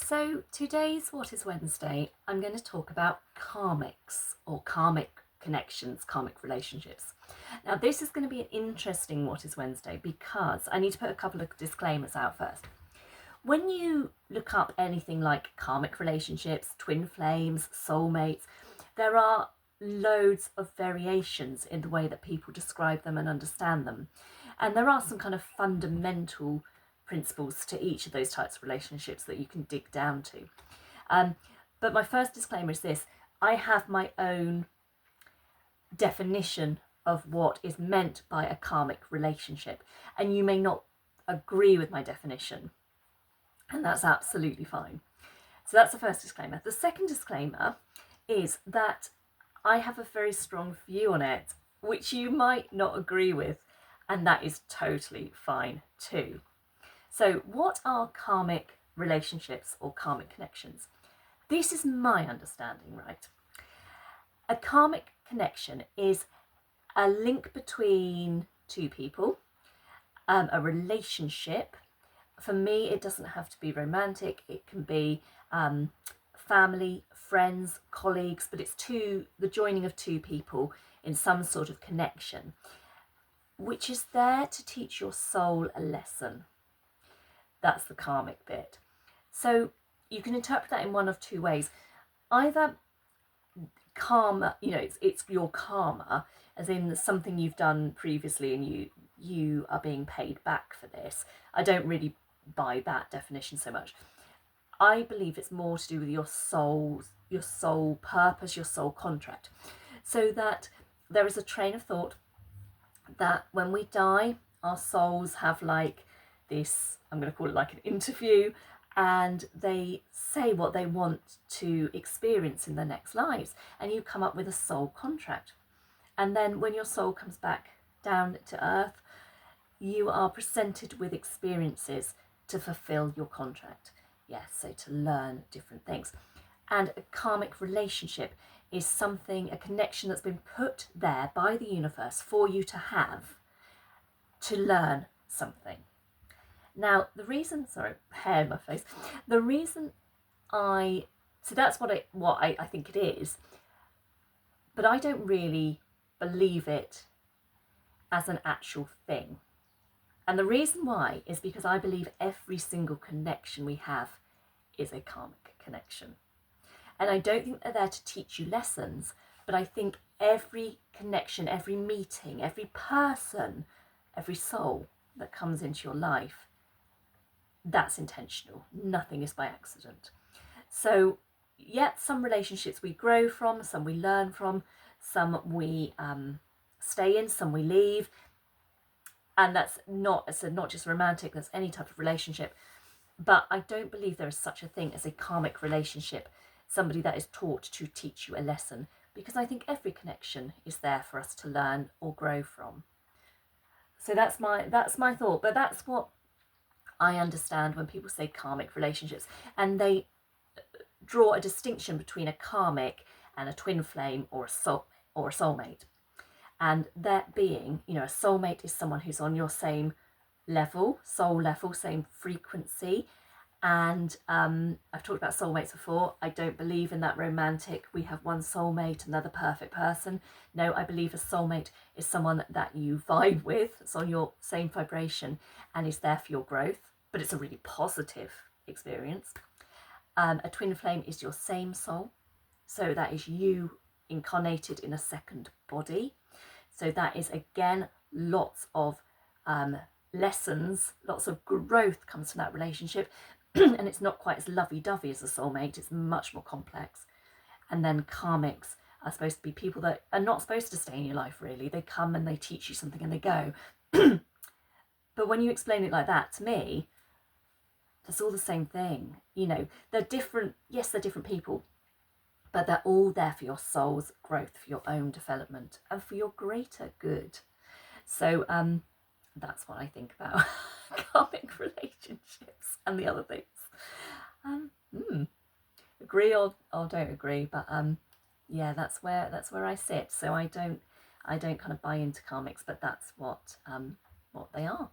So today's What is Wednesday, I'm going to talk about karmics or karmic connections, karmic relationships. Now this is going to be an interesting What is Wednesday because I need to put a couple of disclaimers out first. When you look up anything like karmic relationships, twin flames, soulmates, there are loads of variations in the way that people describe them and understand them. And there are some kind of fundamental principles to each of those types of relationships that you can dig down to. But my first disclaimer is this: I have my own definition of what is meant by a karmic relationship, and you may not agree with my definition, and that's absolutely fine. So that's the first disclaimer. The second disclaimer is that I have a very strong view on it, which you might not agree with, and that is totally fine too. So what are karmic relationships or karmic connections? This is my understanding, right? A karmic connection is a link between two people, a relationship. For me, it doesn't have to be romantic. It can be family, friends, colleagues, but it's the joining of two people in some sort of connection, which is there to teach your soul a lesson. That's the karmic bit. So you can interpret that in one of two ways. Either karma, it's your karma, as in something you've done previously and you are being paid back for this. I don't really buy that definition so much. I believe it's more to do with your soul purpose, your soul contract. So that there is a train of thought that when we die, our souls have like this, I'm going to call it like an interview, and they say what they want to experience in their next lives, and you come up with a soul contract. And then when your soul comes back down to earth, you are presented with experiences to fulfill your contract. Yes, so to learn different things. And a karmic relationship is something, a connection that's been put there by the universe for you to have to learn something. Now, the reason, hair in my face, the reason so that's what I think it is, but I don't really believe it as an actual thing. And the reason why is because I believe every single connection we have is a karmic connection. And I don't think they're there to teach you lessons, but I think every connection, every meeting, every person, every soul that comes into your life, that's intentional. Nothing is by accident. So, some relationships we grow from, some we learn from, some we stay in, some we leave. And that's not just romantic, that's any type of relationship. But I don't believe there is such a thing as a karmic relationship, somebody that is taught to teach you a lesson, because I think every connection is there for us to learn or grow from. So that's my thought, but that's what I understand when people say karmic relationships, and they draw a distinction between a karmic and a twin flame or a soulmate. And that being, a soulmate is someone who's on your same level, soul level, same frequency. And I've talked about soulmates before. I don't believe in that romantic, we have one soulmate, another perfect person. No, I believe a soulmate is someone that you vibe with, it's on your same vibration and is there for your growth, but it's a really positive experience. A twin flame is your same soul. So that is you incarnated in a second body. So that is, again, lots of lessons, lots of growth comes from that relationship. And it's not quite as lovey-dovey as a soulmate, it's much more complex. And then karmics are supposed to be people that are not supposed to stay in your life, really. They come and they teach you something and they go. But when you explain it like that, to me, that's all the same thing. They're different, yes, they're different people, but they're all there for your soul's growth, for your own development, and for your greater good. So that's what I think about karmic relationships and the other things. Agree or don't agree, but that's where I sit. So I don't kind of buy into karmics, but that's what they are.